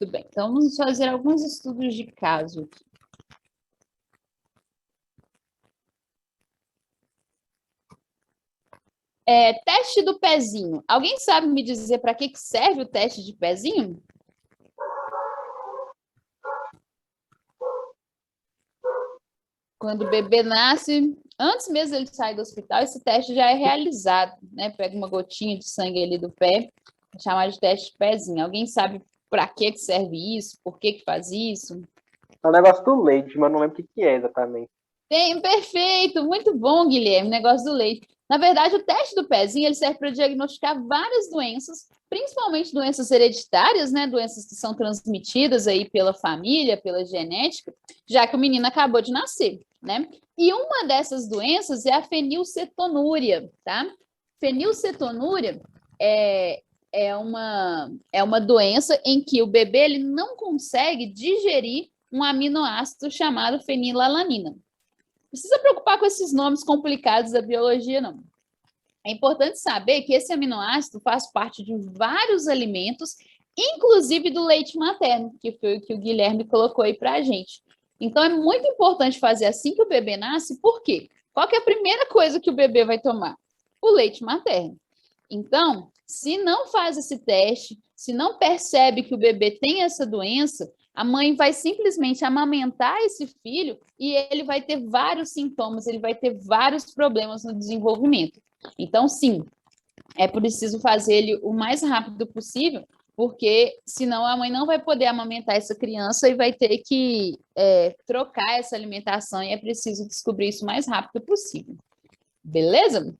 Tudo bem, então vamos fazer alguns estudos de caso. Teste do pezinho. Alguém sabe me dizer para que serve o teste de pezinho? Quando o bebê nasce, antes mesmo ele sair do hospital, esse teste já é realizado, né? Pega uma gotinha de sangue ali do pé, chamado de teste de pezinho. Alguém sabe para que serve isso? Por que faz isso? É um negócio do leite, mas não lembro o que é exatamente. Perfeito, muito bom, Guilherme, negócio do leite. Na verdade, o teste do pezinho ele serve para diagnosticar várias doenças, principalmente doenças hereditárias, né? Doenças que são transmitidas aí pela família, pela genética, já que o menino acabou de nascer, né? E uma dessas doenças é a fenilcetonúria, tá? Fenilcetonúria é uma doença em que o bebê ele não consegue digerir um aminoácido chamado fenilalanina. Precisa preocupar com esses nomes complicados da biologia, não. É importante saber que esse aminoácido faz parte de vários alimentos, inclusive do leite materno, que foi o que o Guilherme colocou aí para a gente. Então, é muito importante fazer assim que o bebê nasce, por quê? Qual que é a primeira coisa que o bebê vai tomar? O leite materno. Então, se não faz esse teste, se não percebe que o bebê tem essa doença, a mãe vai simplesmente amamentar esse filho e ele vai ter vários sintomas, ele vai ter vários problemas no desenvolvimento. Então, sim, é preciso fazer ele o mais rápido possível, porque senão a mãe não vai poder amamentar essa criança e vai ter que trocar essa alimentação e é preciso descobrir isso o mais rápido possível. Beleza?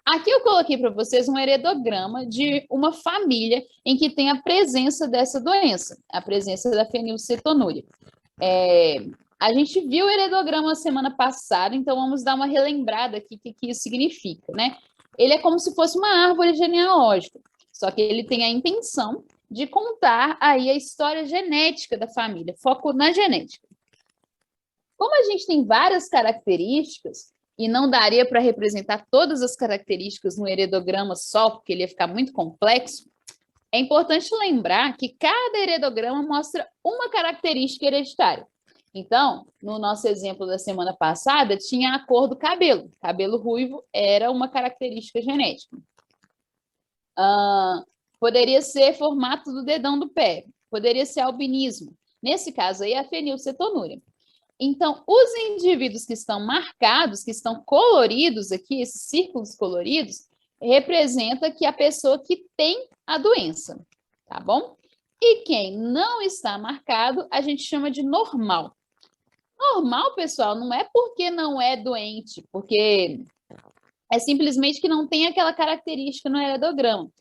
Aqui eu coloquei para vocês um heredograma de uma família em que tem a presença dessa doença, a presença da fenilcetonúria. A gente viu o heredograma semana passada, então vamos dar uma relembrada aqui o que isso significa, né? Ele é como se fosse uma árvore genealógica, só que ele tem a intenção de contar aí a história genética da família, foco na genética. Como a gente tem várias características, e não daria para representar todas as características no heredograma só, porque ele ia ficar muito complexo, é importante lembrar que cada heredograma mostra uma característica hereditária. Então, no nosso exemplo da semana passada, tinha a cor do cabelo. Cabelo ruivo era uma característica genética. Poderia ser formato do dedão do pé. Poderia ser albinismo. Nesse caso aí, a fenilcetonúria. Então, os indivíduos que estão marcados, que estão coloridos aqui, esses círculos coloridos, representa que a pessoa que tem a doença, tá bom? E quem não está marcado, a gente chama de normal. Normal, pessoal, não é porque não é doente, porque é simplesmente que não tem aquela característica no heredograma.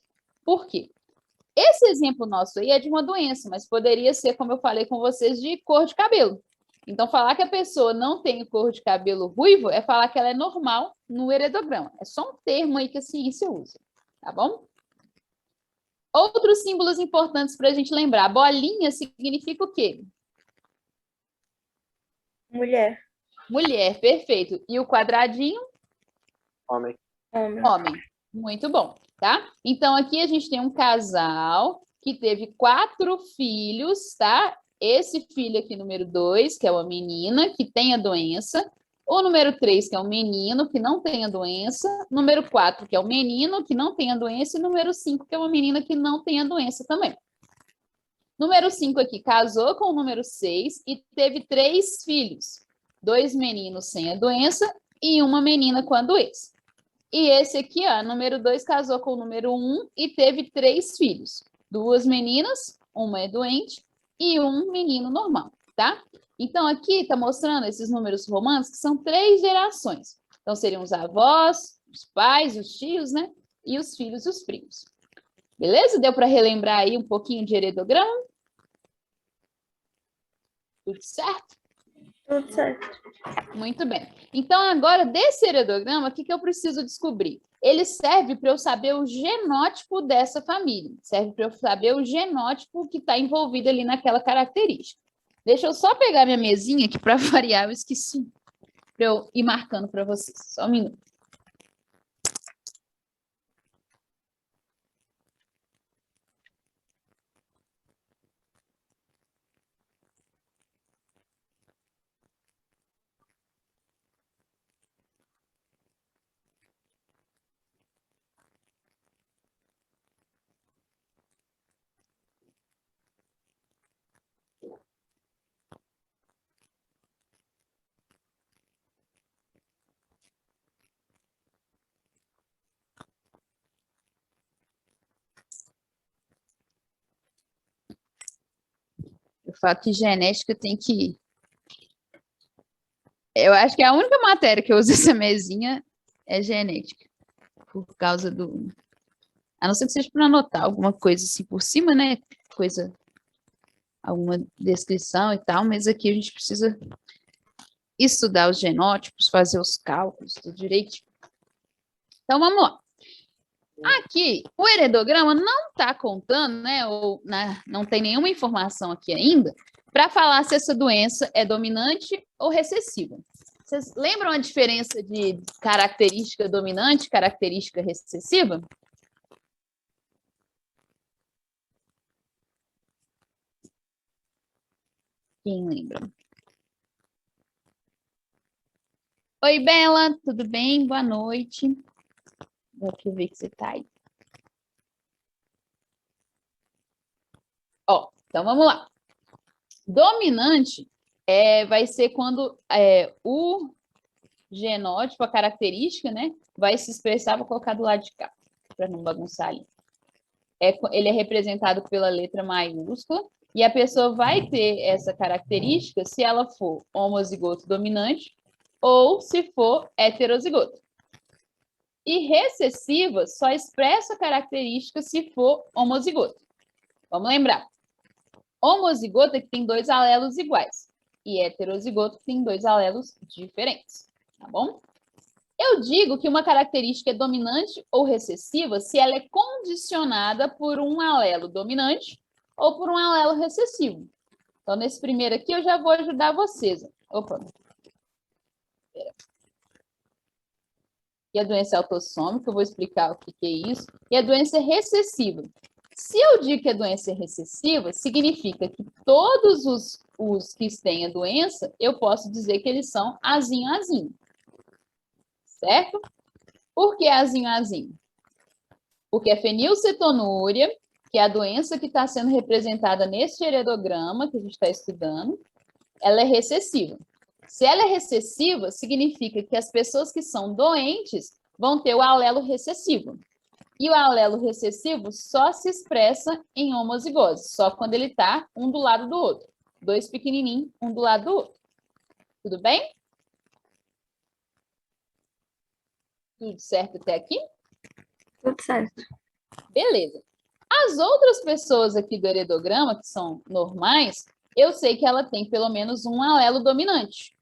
Por quê? Esse exemplo nosso aí é de uma doença, mas poderia ser, como eu falei com vocês, de cor de cabelo. Então, falar que a pessoa não tem cor de cabelo ruivo é falar que ela é normal no heredograma. É só um termo aí que a ciência usa, tá bom? Outros símbolos importantes para a gente lembrar. Bolinha significa o quê? Mulher. Mulher, perfeito. E o quadradinho? Homem. Homem. Muito bom, tá? Então, aqui a gente tem um casal que teve 4 filhos, tá? Esse filho aqui, número 2, que é uma menina que tem a doença. O número 3, que é um menino que não tem a doença. Número 4, que é um menino que não tem a doença. E número 5, que é uma menina que não tem a doença também. Número 5 aqui casou com o número 6 e teve 3 filhos. 2 meninos sem a doença e uma menina com a doença. E esse aqui, ó, número 2, casou com o número 1 e teve 3 filhos. 2 meninas, uma é doente e um menino normal, tá? Então, aqui está mostrando esses números romanos que são 3 gerações. Então, seriam os avós, os pais, os tios, né? E os filhos e os primos. Beleza? Deu para relembrar aí um pouquinho de heredograma? Tudo certo? Tudo certo. Muito bem. Então, agora, desse heredograma, o que eu preciso descobrir? Ele serve para eu saber o genótipo dessa família. Serve para eu saber o genótipo que está envolvido ali naquela característica. Deixa eu só pegar minha mesinha aqui para variar, eu esqueci. Para eu ir marcando para vocês. Só um minuto. falo que genética tem que... Eu acho que a única matéria que eu uso essa mesinha é genética. Por causa do... A não ser que seja para anotar alguma coisa assim por cima, né? Coisa... Alguma descrição e tal, mas aqui a gente precisa estudar os genótipos, fazer os cálculos, tudo direito. Então, vamos lá. Aqui, o heredograma não está contando, né? Ou não tem nenhuma informação aqui ainda para falar se essa doença é dominante ou recessiva. Vocês lembram a diferença de característica dominante e característica recessiva? Quem lembra? Oi, Bela, tudo bem? Boa noite. Deixa eu ver que você está aí. Ó, então vamos lá. Dominante vai ser quando o genótipo, a característica, né, vai se expressar, vou colocar do lado de cá, para não bagunçar ali. Ele é representado pela letra maiúscula, e a pessoa vai ter essa característica se ela for homozigoto dominante ou se for heterozigoto. E recessiva só expressa a característica se for homozigoto. Vamos lembrar. Homozigoto é que tem 2 alelos iguais. E heterozigoto tem 2 alelos diferentes. Tá bom? Eu digo que uma característica é dominante ou recessiva se ela é condicionada por um alelo dominante ou por um alelo recessivo. Então, nesse primeiro aqui, eu já vou ajudar vocês. Opa. E a doença é autossômica, eu vou explicar o que é isso. E a doença é recessiva. Se eu digo que a doença é recessiva, significa que todos os que têm a doença, eu posso dizer que eles são azinho. Certo? Por que azinho? Porque a fenilcetonúria, que é a doença que está sendo representada nesse heredograma que a gente está estudando, ela é recessiva. Se ela é recessiva, significa que as pessoas que são doentes vão ter o alelo recessivo. E o alelo recessivo só se expressa em homozigose, só quando ele está um do lado do outro. 2 pequenininhos, um do lado do outro. Tudo bem? Tudo certo até aqui? Tudo certo. Beleza. As outras pessoas aqui do heredograma, que são normais, eu sei que ela tem pelo menos um alelo dominante.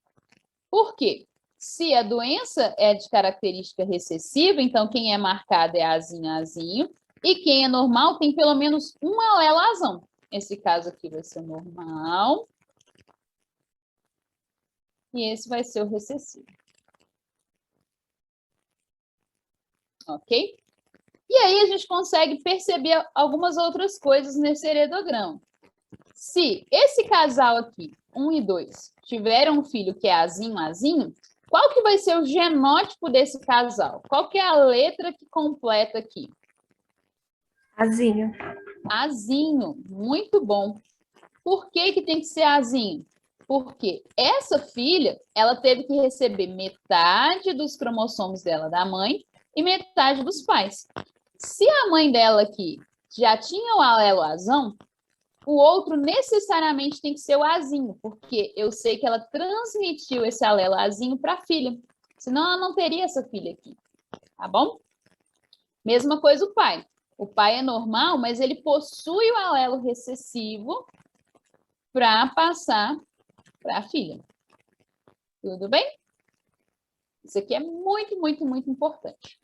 Por quê? Se a doença é de característica recessiva, então quem é marcado é azinho, e quem é normal tem pelo menos um alelo azão. Esse caso aqui vai ser normal. E esse vai ser o recessivo. Ok? E aí a gente consegue perceber algumas outras coisas nesse heredograma. Se esse casal aqui, 1 e 2, tiveram um filho que é azinho, qual que vai ser o genótipo desse casal? Qual que é a letra que completa aqui? Azinho. Azinho, muito bom. Por que que tem que ser azinho? Porque essa filha, ela teve que receber metade dos cromossomos dela da mãe e metade dos pais. Se a mãe dela aqui já tinha o alelo azão, o outro necessariamente tem que ser o azinho, porque eu sei que ela transmitiu esse alelo azinho para a filha. Senão ela não teria essa filha aqui. Tá bom? Mesma coisa o pai. O pai é normal, mas ele possui o alelo recessivo para passar para a filha. Tudo bem? Isso aqui é muito, muito, muito importante.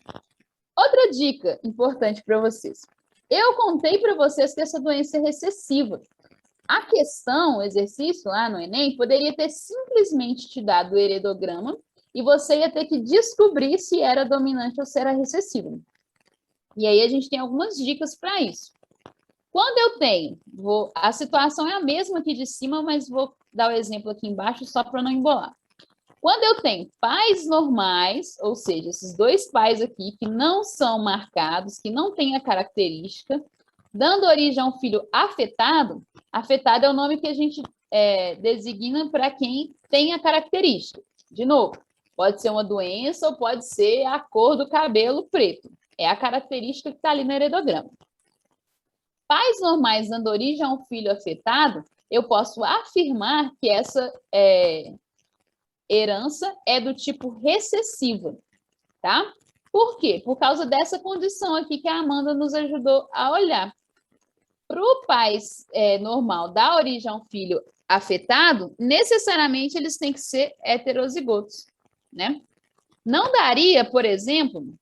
Outra dica importante para vocês. Eu contei para vocês que essa doença é recessiva. A questão, o exercício lá no Enem, poderia ter simplesmente te dado o heredograma e você ia ter que descobrir se era dominante ou se era recessivo. E aí a gente tem algumas dicas para isso. Quando eu tenho, a situação é a mesma aqui de cima, mas vou dar o exemplo aqui embaixo só para não embolar. Quando eu tenho pais normais, ou seja, esses 2 pais aqui que não são marcados, que não têm a característica, dando origem a um filho afetado, afetado é o nome que a gente designa para quem tem a característica. De novo, pode ser uma doença ou pode ser a cor do cabelo preto. É a característica que está ali no heredograma. Pais normais dando origem a um filho afetado eu posso afirmar que essa herança é do tipo recessiva, tá? Por quê? Por causa dessa condição aqui que a Amanda nos ajudou a olhar. Para o pai normal dar origem a um filho afetado, necessariamente eles têm que ser heterozigotos, né? Não daria, por exemplo,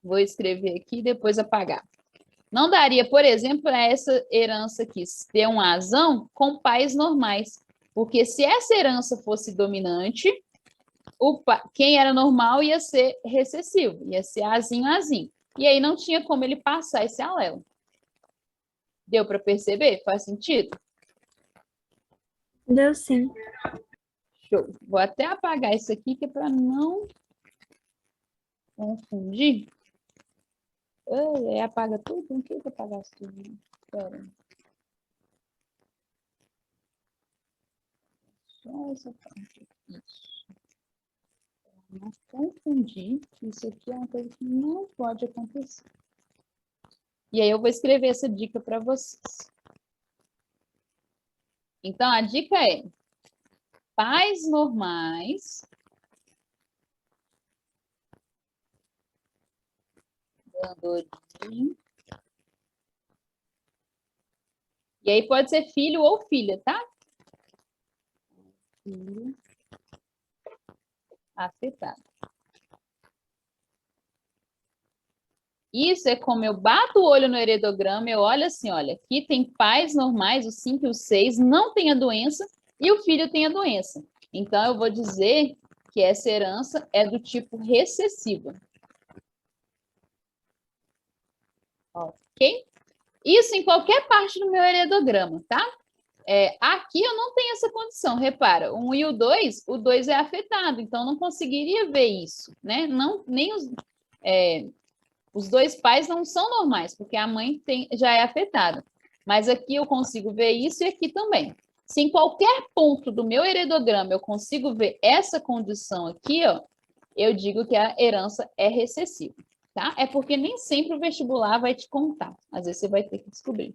vou escrever aqui e depois apagar. Não daria, por exemplo, para essa herança aqui ter um azão com pais normais, porque se essa herança fosse dominante, quem era normal ia ser recessivo, ia ser azinho, azinho. E aí não tinha como ele passar esse alelo. Deu para perceber? Faz sentido? Deu sim. Show. Vou até apagar isso aqui, que é para não confundir. Apaga tudo? Não quer que apagar tudo? Espera. Só essa parte. Isso. Para não confundir, isso aqui é uma coisa que não pode acontecer. E aí eu vou escrever essa dica para vocês. Então, a dica é: pais normais dando origem. E aí pode ser filho ou filha, tá? Filho afetado. Isso é como eu bato o olho no heredograma, eu olho assim, olha, aqui tem pais normais, os 5 e os 6, não tem a doença, e o filho tem a doença. Então, eu vou dizer que essa herança é do tipo recessiva. Ok? Isso em qualquer parte do meu heredograma, tá? Aqui eu não tenho essa condição, repara, o 1 e o 2 é afetado, então não conseguiria ver isso, né? Não, nem os dois pais não são normais, porque a mãe já é afetada. Mas aqui eu consigo ver isso e aqui também. Se em qualquer ponto do meu heredograma eu consigo ver essa condição aqui, ó, eu digo que a herança é recessiva, tá? É porque nem sempre o vestibular vai te contar. Às vezes você vai ter que descobrir.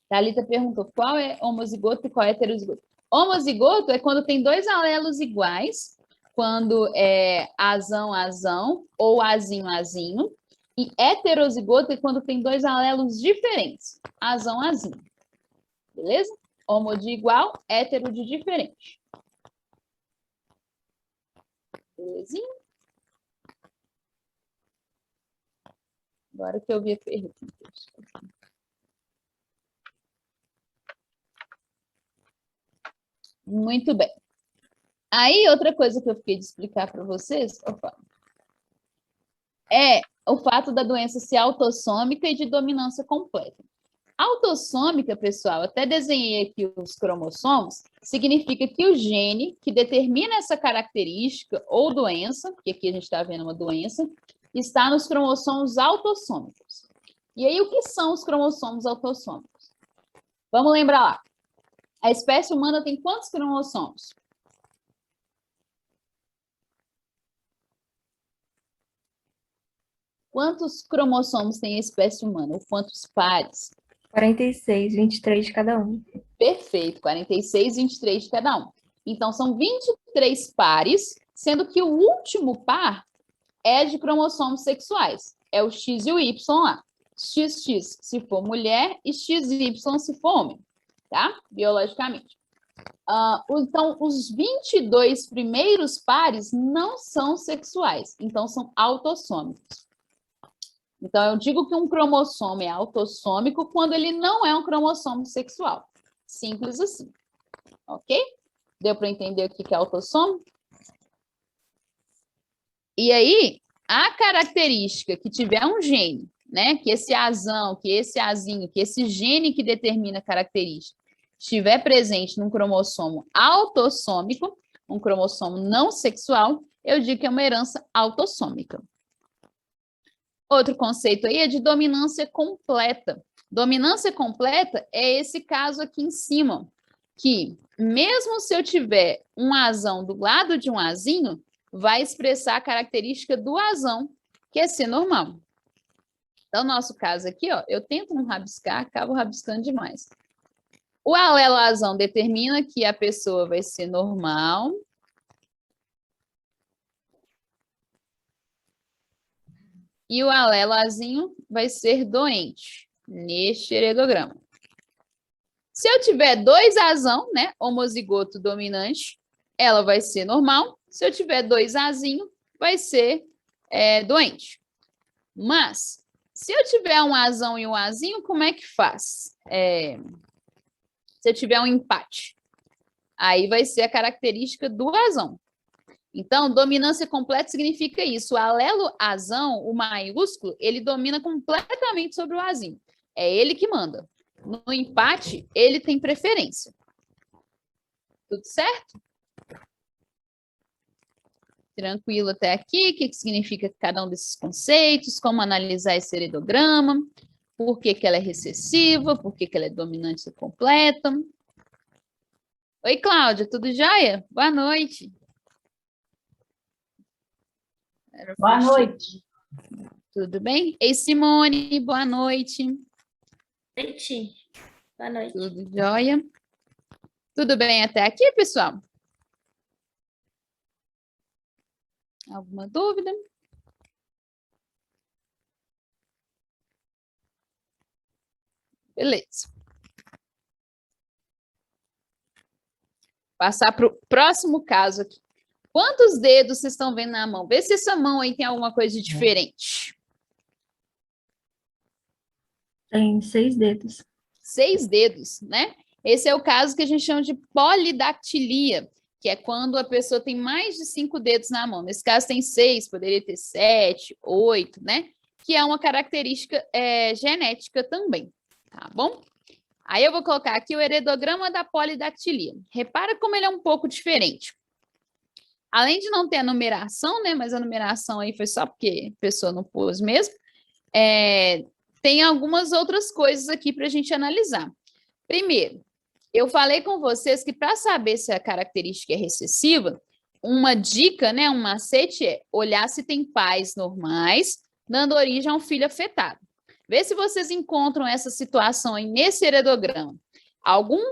Thalita perguntou qual é homozigoto e qual é heterozigoto. Homozigoto é quando tem 2 alelos iguais, quando é azão, azão, ou azinho, azinho. E heterozigoto é quando tem 2 alelos diferentes, azão, azinho. Beleza? Homo de igual, hétero de diferente. Belezinha? Agora que eu vi a pergunta. Muito bem. Aí, outra coisa que eu fiquei de explicar para vocês, é o fato da doença ser autossômica e de dominância completa. Autossômica, pessoal, até desenhei aqui os cromossomos, significa que o gene que determina essa característica ou doença, que aqui a gente está vendo uma doença, está nos cromossomos autossômicos. E aí, o que são os cromossomos autossômicos? Vamos lembrar lá. A espécie humana tem quantos cromossomos? Quantos cromossomos tem a espécie humana? Ou quantos pares? 46, 23 de cada um. Perfeito, 46, 23 de cada um. Então, são 23 pares, sendo que o último par é de cromossomos sexuais. É o X e o Y lá. XX se for mulher e XY se for homem, tá? Biologicamente. Então, os 22 primeiros pares não são sexuais, então são autossômicos. Então, eu digo que um cromossomo é autossômico quando ele não é um cromossomo sexual. Simples assim. Ok? Deu para entender o que é autossomo? E aí, a característica que tiver um gene, né? Que esse azão, que esse azinho, que esse gene que determina a característica estiver presente num cromossomo autossômico, um cromossomo não sexual, eu digo que é uma herança autossômica. Outro conceito aí é de dominância completa. Dominância completa é esse caso aqui em cima, que mesmo se eu tiver um azão do lado de um azinho, vai expressar a característica do azão, que é ser normal. Então, no nosso caso aqui, ó, eu tento não rabiscar, acabo rabiscando demais. O alelo azão determina que a pessoa vai ser normal. E o alelo azinho vai ser doente, neste heredograma. Se eu tiver 2 azão, né, homozigoto dominante, ela vai ser normal. Se eu tiver 2 azinho, vai ser doente. Mas, se eu tiver um azão e um azinho, como é que faz? Se eu tiver um empate, aí vai ser a característica do azão. Então, dominância completa significa isso. O alelo azão, o maiúsculo, ele domina completamente sobre o azinho. É ele que manda. No empate, ele tem preferência. Tudo certo? Tranquilo até aqui? O que significa cada um desses conceitos? Como analisar esse heredograma? Por que ela é recessiva? Por que ela é dominante completa? Oi, Cláudia, tudo jóia? Boa noite. Boa noite. Tudo bem? Ei, Simone, boa noite. Noite. Boa noite. Tudo jóia? Tudo bem até aqui, pessoal? Alguma dúvida? Beleza. Passar para o próximo caso aqui. Quantos dedos vocês estão vendo na mão? Vê se essa mão aí tem alguma coisa de diferente. Tem 6 dedos. 6 dedos, né? Esse é o caso que a gente chama de polidactilia, que é quando a pessoa tem mais de 5 dedos na mão. Nesse caso tem 6, poderia ter 7, 8, né? Que é uma característica genética também, tá bom? Aí eu vou colocar aqui o heredograma da polidactilia. Repara como ele é um pouco diferente. Além de não ter a numeração, né? Mas a numeração aí foi só porque a pessoa não pôs mesmo. Tem algumas outras coisas aqui para a gente analisar. Primeiro, eu falei com vocês que para saber se a característica é recessiva, uma dica, né, um macete é olhar se tem pais normais, dando origem a um filho afetado. Vê se vocês encontram essa situação aí nesse heredograma. Algum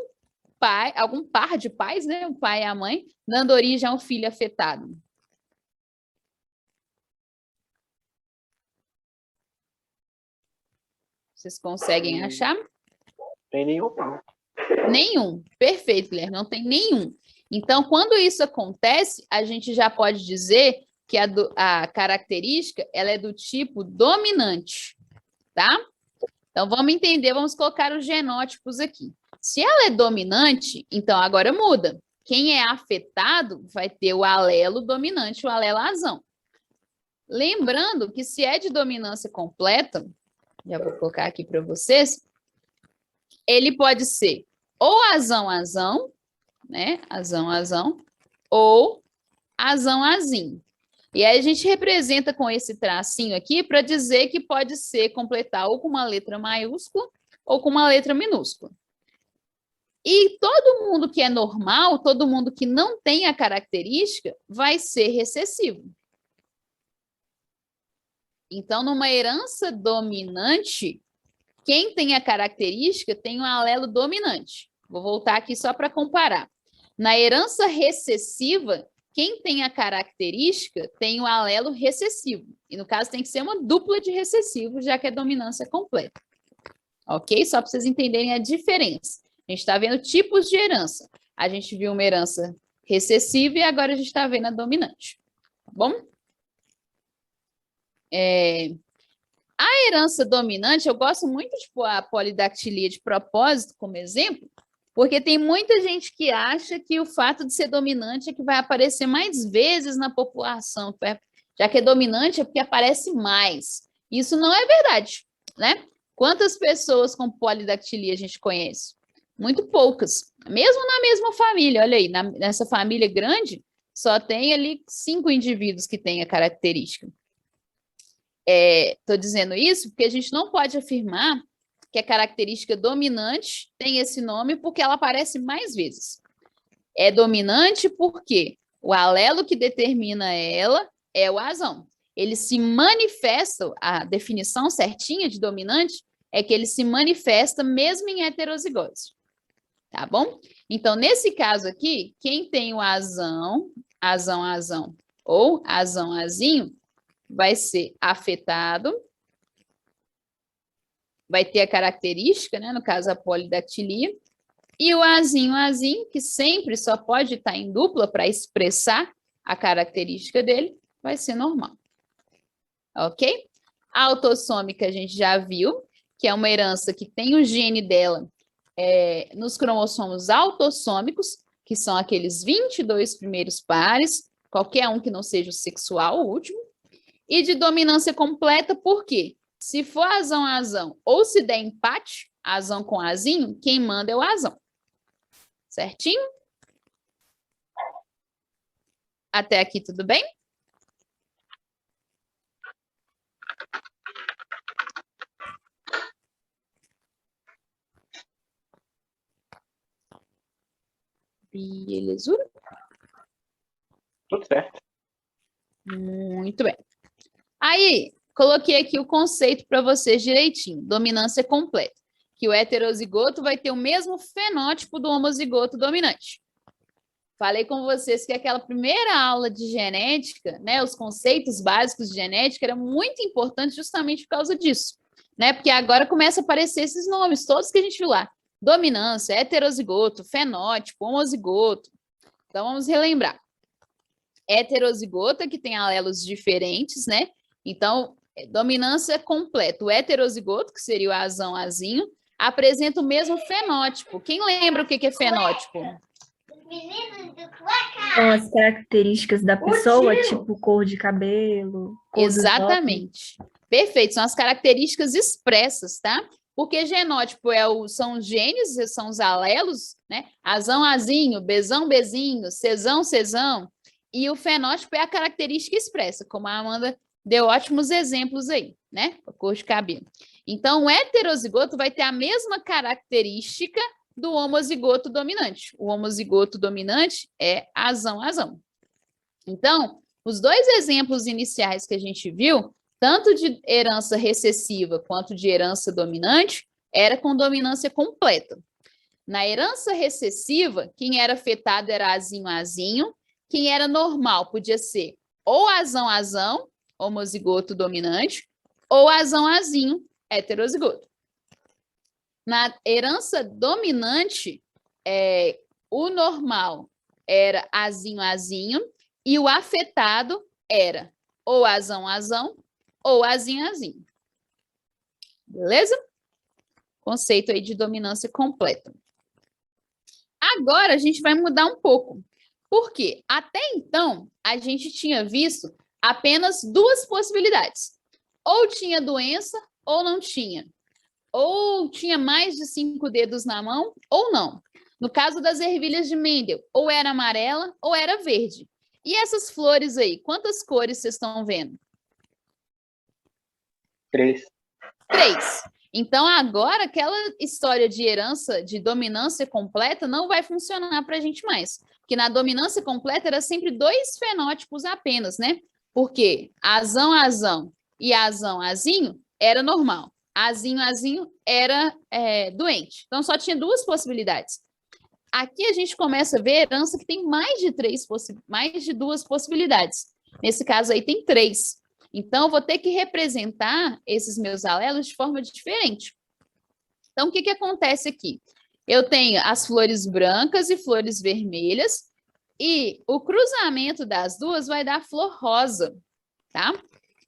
par de pais, né, o pai e a mãe, dando origem a um filho afetado. Vocês conseguem achar? Tem nenhum, não. Nenhum. Perfeito, Guilherme, não tem nenhum. Então, quando isso acontece, a gente já pode dizer que a característica ela é do tipo dominante, tá? Então, vamos entender, vamos colocar os genótipos aqui. Se ela é dominante, então agora muda. Quem é afetado vai ter o alelo dominante, o alelo azão. Lembrando que se é de dominância completa, já vou colocar aqui para vocês, ele pode ser ou azão-azão, né? Azão-azão, ou azão-azinho. E aí a gente representa com esse tracinho aqui para dizer que pode ser completar ou com uma letra maiúscula ou com uma letra minúscula. E todo mundo que é normal, todo mundo que não tem a característica, vai ser recessivo. Então, numa herança dominante, quem tem a característica tem um alelo dominante. Vou voltar aqui só para comparar. Na herança recessiva, quem tem a característica tem o alelo recessivo. E no caso tem que ser uma dupla de recessivo, já que é dominância completa. Ok? Só para vocês entenderem a diferença. A gente está vendo tipos de herança. A gente viu uma herança recessiva e agora a gente está vendo a dominante. Tá bom? A herança dominante, eu gosto muito de pôr a polidactilia de propósito como exemplo, porque tem muita gente que acha que o fato de ser dominante é que vai aparecer mais vezes na população, já que é dominante é porque aparece mais. Isso não é verdade, né? Quantas pessoas com polidactilia a gente conhece? Muito poucas. Mesmo na mesma família, olha aí, nessa família grande, só tem ali 5 indivíduos que têm a característica. Estou dizendo isso porque a gente não pode afirmar que a característica dominante tem esse nome porque ela aparece mais vezes. É dominante porque o alelo que determina ela é o azão. Ele se manifesta, a definição certinha de dominante é que ele se manifesta mesmo em heterozigose. tá bom? Então, nesse caso aqui, quem tem o azão, azão, ou azão, azinho, vai ser afetado, vai ter a característica, né? No caso, a polidactilia, e o azinho, que sempre só pode estar em dupla para expressar a característica dele, vai ser normal. Ok? A autossômica a gente já viu, que é uma herança que tem o gene dela nos cromossomos autossômicos, que são aqueles 22 primeiros pares, qualquer um que não seja o sexual, o último. E de dominância completa, por quê? Se for azão, ou se der empate, azão com azinho, quem manda é o azão. Certinho? Até aqui tudo bem? Belezura? Tudo certo. Muito bem. Aí, coloquei aqui o conceito para vocês direitinho. Dominância completa. Que o heterozigoto vai ter o mesmo fenótipo do homozigoto dominante. Falei com vocês que aquela primeira aula de genética, né, os conceitos básicos de genética, era muito importante justamente por causa disso, né? Porque agora começa a aparecer esses nomes, todos que a gente viu lá. Dominância, heterozigoto, fenótipo, homozigoto. Então, vamos relembrar. Heterozigota, que tem alelos diferentes, né? Então, dominância completa. O heterozigoto, que seria o azão, azinho, apresenta o mesmo fenótipo. Quem lembra o que é fenótipo? São as características da pessoa, tipo cor de cabelo, cor dos olhos. Exatamente. Perfeito. São as características expressas, tá? Porque genótipo são os genes, são os alelos, né? Azão, azinho, bezão, bezinho, cesão, cesão. E o fenótipo é a característica expressa, como a Amanda deu ótimos exemplos aí, né? A cor de cabelo. Então, o heterozigoto vai ter a mesma característica do homozigoto dominante. O homozigoto dominante é azão, azão. Então, os dois exemplos iniciais que a gente viu, tanto de herança recessiva quanto de herança dominante, era com dominância completa. Na herança recessiva, quem era afetado era azinho, azinho. Quem era normal podia ser ou azão, azão, homozigoto dominante, ou azão, azinho, heterozigoto. Na herança dominante, o normal era azinho, azinho, e o afetado era ou azão, azão, ou azinho, azinho. Beleza? Conceito aí de dominância completa. Agora a gente vai mudar um pouco. Por quê? Até então, a gente tinha visto apenas duas possibilidades. Ou tinha doença, ou não tinha. Ou tinha mais de 5 dedos na mão, ou não. No caso das ervilhas de Mendel, ou era amarela, ou era verde. E essas flores aí, quantas cores vocês estão vendo? 3. 3. Então, agora, aquela história de herança, de dominância completa, não vai funcionar para a gente mais. Porque na dominância completa era sempre 2 fenótipos apenas, né? Porque azão, azão e azão, azinho era normal. Azinho, azinho era doente. Então, só tinha 2 possibilidades. Aqui a gente começa a ver herança que tem mais de 2 possibilidades. Nesse caso aí tem 3. Então, eu vou ter que representar esses meus alelos de forma diferente. Então, o que acontece aqui? Eu tenho as flores brancas e flores vermelhas, e o cruzamento das duas vai dar flor rosa, tá?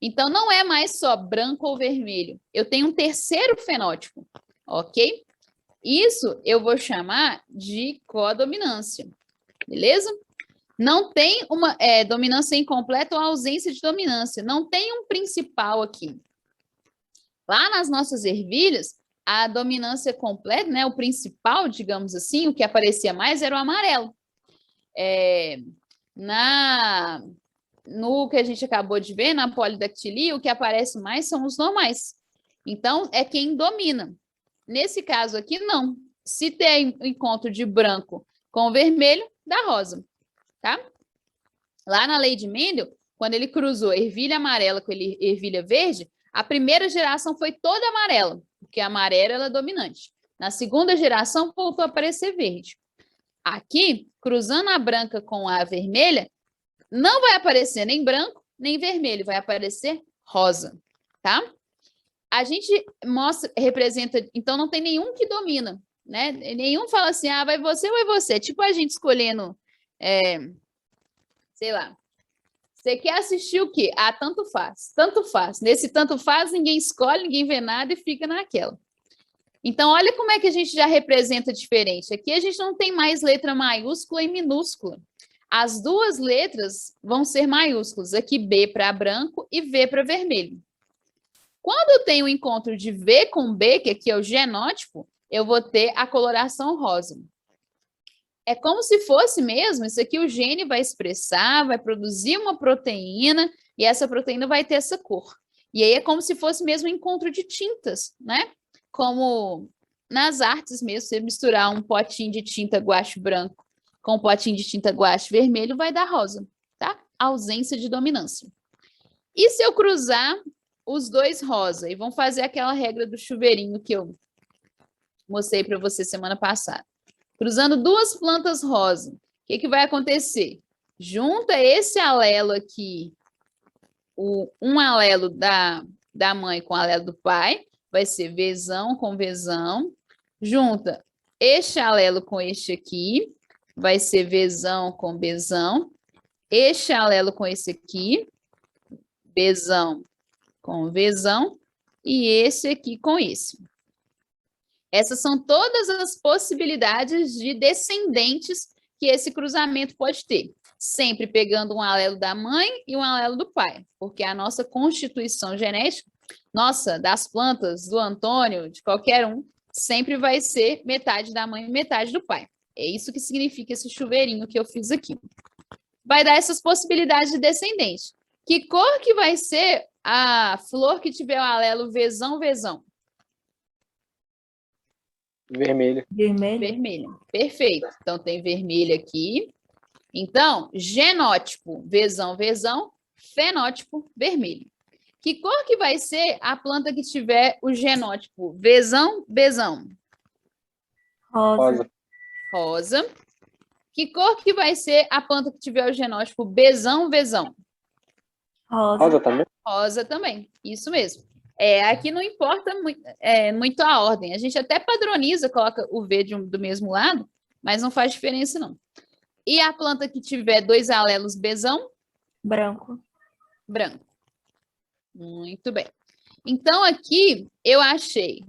Então, não é mais só branco ou vermelho. Eu tenho um terceiro fenótipo, ok? Isso eu vou chamar de codominância, beleza? Não tem uma dominância incompleta ou ausência de dominância. Não tem um principal aqui. Lá nas nossas ervilhas, a dominância completa, né, o principal, digamos assim, o que aparecia mais era o amarelo. No que a gente acabou de ver, na polidactilia, o que aparece mais são os normais. Então, é quem domina. Nesse caso aqui, não. Se tem encontro de branco com vermelho, dá rosa. Tá? Lá na lei de Mendel, quando ele cruzou ervilha amarela com ervilha verde, a primeira geração foi toda amarela, porque a amarela é dominante. Na segunda geração, voltou a aparecer verde. Aqui, cruzando a branca com a vermelha, não vai aparecer nem branco, nem vermelho, vai aparecer rosa, tá? A gente representa, então não tem nenhum que domina, né? Nenhum fala assim, vai você ou vai você. Tipo a gente escolhendo, sei lá, você quer assistir o quê? Tanto faz, tanto faz. Nesse tanto faz, ninguém escolhe, ninguém vê nada e fica naquela. Então, olha como é que a gente já representa diferente. Aqui a gente não tem mais letra maiúscula e minúscula. As duas letras vão ser maiúsculas. Aqui B para branco e V para vermelho. Quando eu tenho o encontro de V com B, que aqui é o genótipo, eu vou ter a coloração rosa. É como se fosse mesmo, isso aqui o gene vai expressar, vai produzir uma proteína, e essa proteína vai ter essa cor. E aí é como se fosse mesmo um encontro de tintas, né? Como nas artes mesmo, você misturar um potinho de tinta guache branco com um potinho de tinta guache vermelho, vai dar rosa, tá? Ausência de dominância. E se eu cruzar os dois rosa, e vão fazer aquela regra do chuveirinho que eu mostrei para você semana passada. Cruzando duas plantas rosa, o que vai acontecer? Junta esse alelo aqui, um alelo da mãe com o alelo do pai, vai ser Vzão com Vzão. Junta este alelo com este aqui, vai ser Vzão com Bzão. Este alelo com esse aqui, Bzão com Vzão. E esse aqui com esse. Essas são todas as possibilidades de descendentes que esse cruzamento pode ter. Sempre pegando um alelo da mãe e um alelo do pai, porque a nossa constituição genética, nossa, das plantas, do Antônio, de qualquer um, sempre vai ser metade da mãe e metade do pai. É isso que significa esse chuveirinho que eu fiz aqui. Vai dar essas possibilidades de descendente. Que cor que vai ser a flor que tiver o alelo Vzão, Vzão? Vermelho. Vermelho. Vermelho. Perfeito. Então, tem vermelho aqui. Então, genótipo, Vzão, Vzão, fenótipo, vermelho. Que cor que vai ser a planta que tiver o genótipo Vzão, Bzão? Rosa. Rosa. Que cor que vai ser a planta que tiver o genótipo Bzão, Vzão? Rosa. Rosa também? Rosa também, isso mesmo. Aqui não importa muito a ordem. A gente até padroniza, coloca o V do mesmo lado, mas não faz diferença, não. E a planta que tiver dois alelos Bzão? Branco. Branco. Muito bem. Então, aqui eu achei,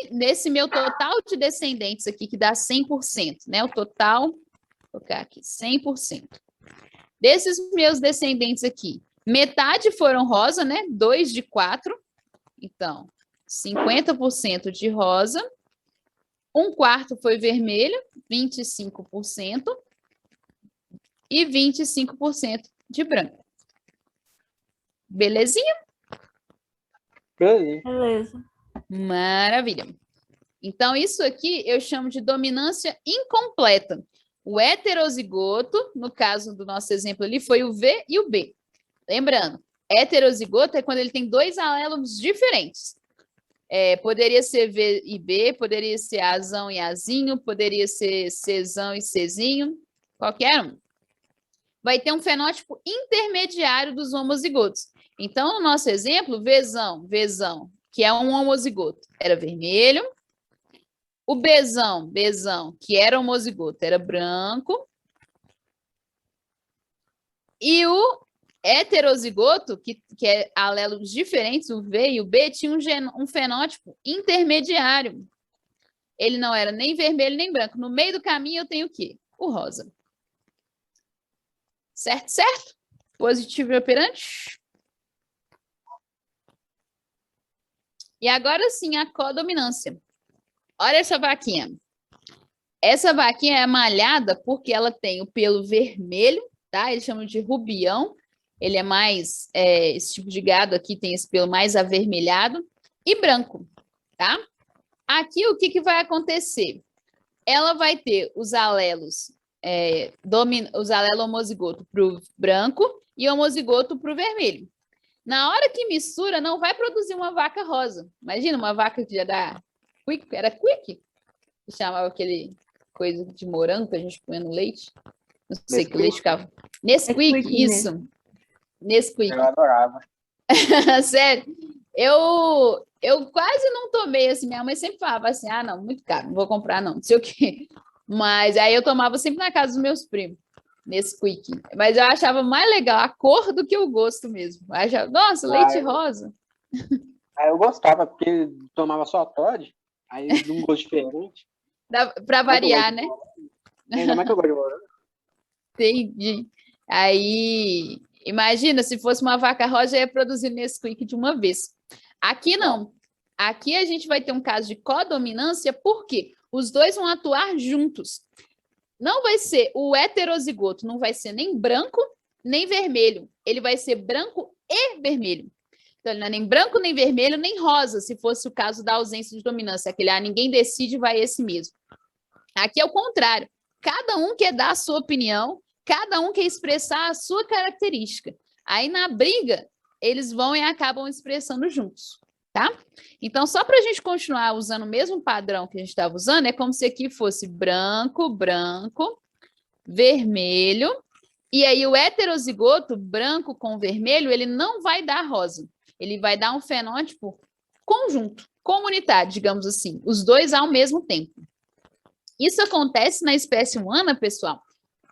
nesse meu total de descendentes aqui, que dá 100%, né? O total, vou colocar aqui, 100%. Desses meus descendentes aqui, metade foram rosa, né? 2 de 4. Então, 50% de rosa. 1/4 foi vermelho, 25%. E 25% de branco. Belezinha? Beleza. Maravilha. Então, isso aqui eu chamo de dominância incompleta. O heterozigoto, no caso do nosso exemplo ali, foi o V e o B. Lembrando, heterozigoto é quando ele tem dois alelos diferentes. Poderia ser V e B, poderia ser Azão e Azinho, poderia ser Czão e Czinho, qualquer um. Vai ter um fenótipo intermediário dos homozigotos. Então, no nosso exemplo, Vzão, que é um homozigoto, era vermelho. O Bzão, que era homozigoto, era branco. E o heterozigoto, que é alelos diferentes, o V e o B, tinha um fenótipo intermediário. Ele não era nem vermelho nem branco. No meio do caminho eu tenho o quê? O rosa. Certo, certo? Positivo e operante. E agora sim, a codominância. Olha essa vaquinha. Essa vaquinha é malhada porque ela tem o pelo vermelho, tá? Eles chamam de rubião. Ele é mais, esse tipo de gado aqui tem esse pelo mais avermelhado e branco, tá? Aqui o que vai acontecer? Ela vai ter os alelos, os alelos homozigoto para o branco e homozigoto para o vermelho. Na hora que mistura, não vai produzir uma vaca rosa. Imagina uma vaca que já dá quick, era quick, chamava aquele coisa de morango que a gente põe no leite. Não sei que o Nesquik. leite ficava. Nesquik, Nesquik isso. Nesquik. Eu adorava. Sério. Eu quase não tomei assim. Minha mãe sempre falava assim: ah, não, muito caro, não vou comprar, não sei o quê. Mas aí eu tomava sempre na casa dos meus primos, Nesquik. Mas eu achava mais legal a cor do que o gosto mesmo. Eu achava, nossa, leite rosa. Aí eu gostava, porque tomava só Toddy, aí de um gosto diferente. Para variar, né? Ainda mais que eu gosto de morango. Entendi. Aí, imagina, se fosse uma vaca rosa, ia produzir Nesquik de uma vez. Aqui não. Aqui a gente vai ter um caso de codominância, porque os dois vão atuar juntos. Não vai ser o heterozigoto, não vai ser nem branco, nem vermelho. Ele vai ser branco e vermelho. Então, ele não é nem branco, nem vermelho, nem rosa, se fosse o caso da ausência de dominância. Aquele, ninguém decide, vai esse mesmo. Aqui é o contrário. Cada um quer dar a sua opinião, cada um quer expressar a sua característica. Aí, na briga, eles vão e acabam expressando juntos, tá? Então, só para a gente continuar usando o mesmo padrão que a gente estava usando, é como se aqui fosse branco, branco, vermelho, e aí o heterozigoto, branco com vermelho, ele não vai dar rosa. Ele vai dar um fenótipo conjunto, comunitário, digamos assim, os dois ao mesmo tempo. Isso acontece na espécie humana, pessoal,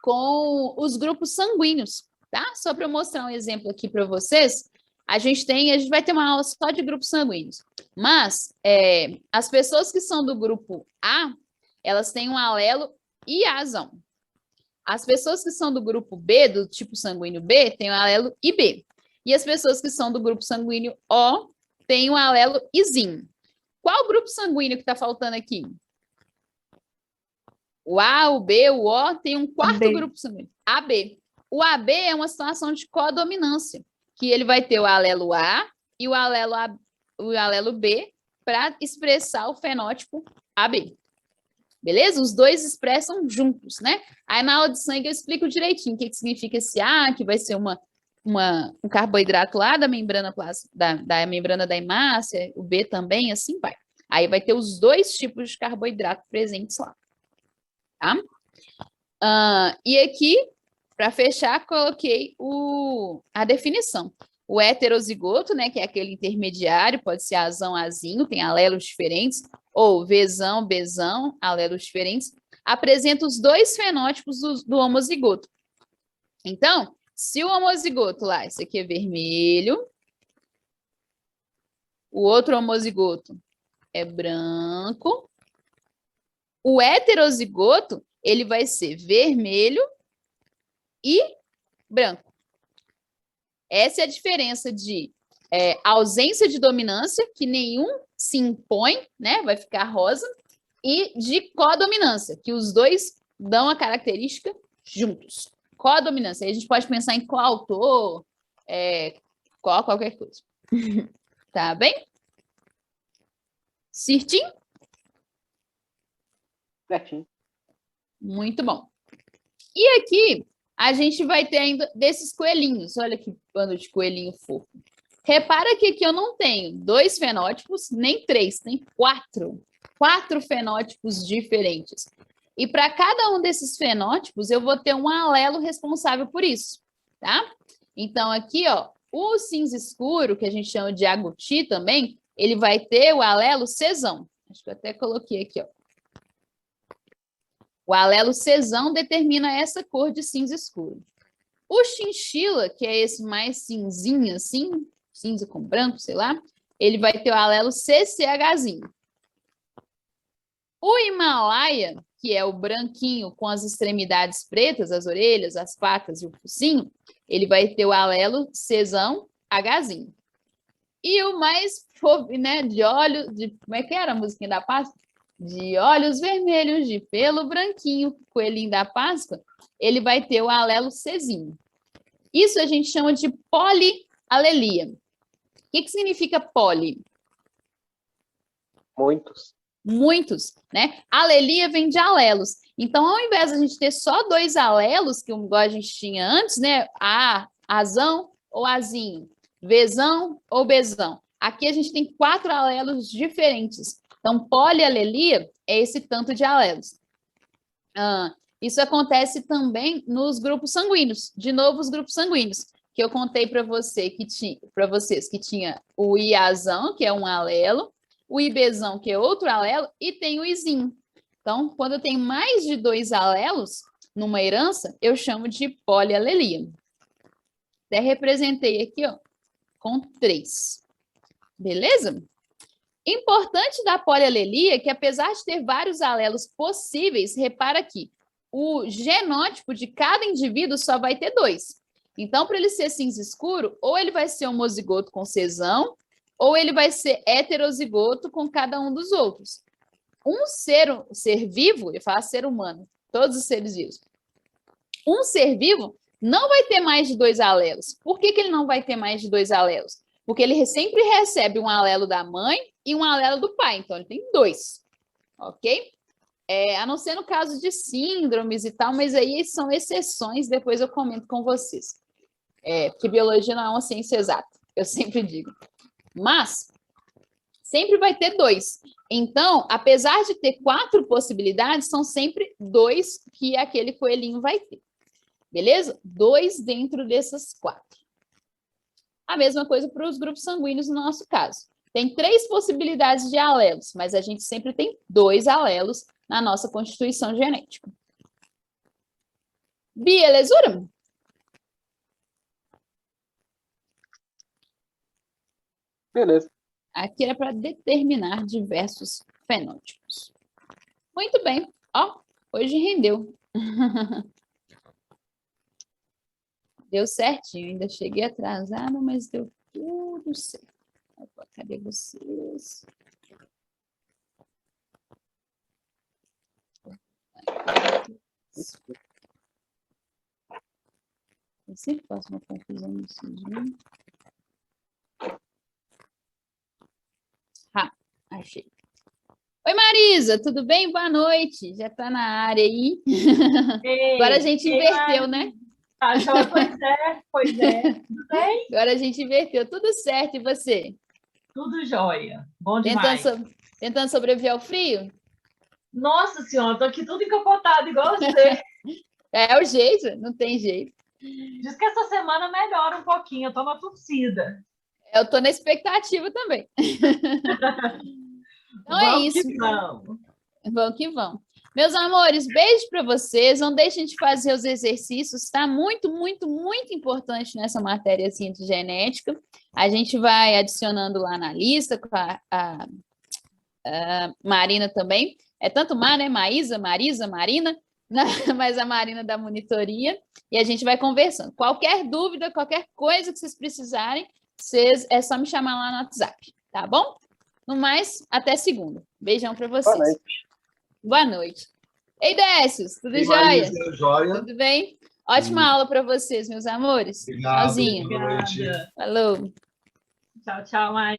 com os grupos sanguíneos, tá? Só para eu mostrar um exemplo aqui para vocês, a gente vai ter uma aula só de grupos sanguíneos, mas as pessoas que são do grupo A, elas têm um alelo IAzão. As pessoas que são do grupo B, do tipo sanguíneo B, têm um alelo IB. E as pessoas que são do grupo sanguíneo O têm um alelo Izinho. Qual grupo sanguíneo que está faltando aqui? O A, o B, o O tem um quarto AB. grupo sanguíneo, AB. O AB é uma situação de codominância, que ele vai ter o alelo A e o alelo B para expressar o fenótipo AB. Beleza? Os dois expressam juntos, né? Aí na aula de sangue eu explico direitinho o que significa esse A, que vai ser um carboidrato lá da membrana da membrana da hemácia, o B também, assim vai. Aí vai ter os dois tipos de carboidrato presentes lá. Tá? E aqui, para fechar, coloquei a definição. O heterozigoto, né, que é aquele intermediário, pode ser azão, azinho, tem alelos diferentes, ou Vzão, Bzão, alelos diferentes, apresenta os dois fenótipos do homozigoto. Então, se o homozigoto lá, esse aqui é vermelho, o outro homozigoto é branco, o heterozigoto, ele vai ser vermelho e branco. Essa é a diferença de ausência de dominância, que nenhum se impõe, né? Vai ficar rosa, e de codominância, que os dois dão a característica juntos. Codominância. Aí a gente pode pensar em coautor, qualquer coisa. Tá bem? Certinho? Certinho. Muito bom. E aqui, a gente vai ter ainda desses coelhinhos. Olha que bando de coelhinho fofo. Repara que aqui eu não tenho 2 fenótipos, nem 3, tem 4. 4 fenótipos diferentes. E para cada um desses fenótipos, eu vou ter um alelo responsável por isso, tá? Então, aqui, ó, o cinza escuro, que a gente chama de agouti também, ele vai ter o alelo Czão. Acho que eu até coloquei aqui, ó. O alelo Czão determina essa cor de cinza escuro. O chinchila, que é esse mais cinzinho assim, cinza com branco, sei lá, ele vai ter o alelo CCHzinho. O Himalaia, que é o branquinho com as extremidades pretas, as orelhas, as patas e o focinho, ele vai ter o alelo Czão Hzinho. E o mais fofo, né, como é que era a musiquinha da Páscoa? De olhos vermelhos, de pelo branquinho, coelhinho da Páscoa, ele vai ter o alelo Czinho. Isso a gente chama de polialelia. O que significa poli? Muitos. Muitos, né? Alelia vem de alelos. Então, ao invés de a gente ter só 2 alelos, que igual a gente tinha antes, né? Azão ou azinho, Vzão ou Bzão. Aqui a gente tem 4 alelos diferentes. Então, polialelia é esse tanto de alelos. Isso acontece também nos grupos sanguíneos. De novo, os grupos sanguíneos, que eu contei para vocês que tinha o IAzão, que é um alelo, o IBzão, que é outro alelo, e tem o Izinho. Então, quando eu tenho mais de 2 alelos numa herança, eu chamo de polialelia. Até representei aqui, ó, com 3. Beleza? Importante da polialelia é que, apesar de ter vários alelos possíveis, repara aqui, o genótipo de cada indivíduo só vai ter 2. Então, para ele ser cinza escuro, ou ele vai ser homozigoto com Czão, ou ele vai ser heterozigoto com cada um dos outros. Um ser vivo, eu falo ser humano, todos os seres vivos. Um ser vivo não vai ter mais de 2 alelos. Por que ele não vai ter mais de 2 alelos? Porque ele sempre recebe um alelo da mãe e um alelo do pai. Então, ele tem 2. Ok? A não ser no caso de síndromes e tal, mas aí são exceções, depois eu comento com vocês. Porque biologia não é uma ciência exata, eu sempre digo. Mas, sempre vai ter 2. Então, apesar de ter 4 possibilidades, são sempre 2 que aquele coelhinho vai ter. Beleza? 2 dentro dessas 4. A mesma coisa para os grupos sanguíneos no nosso caso. Tem 3 possibilidades de alelos, mas a gente sempre tem 2 alelos na nossa constituição genética. Belezura? Beleza. Aqui era para determinar diversos fenótipos. Muito bem. Ó, hoje rendeu. Deu certinho. Ainda cheguei atrasada, mas deu tudo certo. Opa, cadê vocês? Eu sempre faço uma confusão nesse vídeo. Achei. Oi, Marisa, tudo bem? Boa noite. Já está na área aí. Ei, agora a gente inverteu, né? Pois é. Tudo bem? Agora a gente inverteu. Tudo certo, e você? Tudo jóia. Bom demais. Tentando sobreviver ao frio? Nossa Senhora, estou aqui tudo encapotado igual você. É o jeito, não tem jeito. Diz que essa semana melhora um pouquinho, eu estou na torcida. Eu estou na expectativa também. Então é isso. Vamos que vamos. Meus amores, beijo para vocês. Não deixem de fazer os exercícios. Está muito, muito, muito importante nessa matéria assim, de genética. A gente vai adicionando lá na lista com a Marina também. É tanto Mar, né? Maísa, Marisa, Marina, mas a Marina da monitoria. E a gente vai conversando. Qualquer dúvida, qualquer coisa que vocês precisarem, é só me chamar lá no WhatsApp, tá bom? No mais, até segunda. Beijão para vocês. Boa noite. Boa noite. Ei, Décios, tudo jóia? Jóia. Tudo bem? Ótima aula para vocês, meus amores. Obrigado. Tchauzinho. Boa noite. Falou. Tchau, tchau, Mari.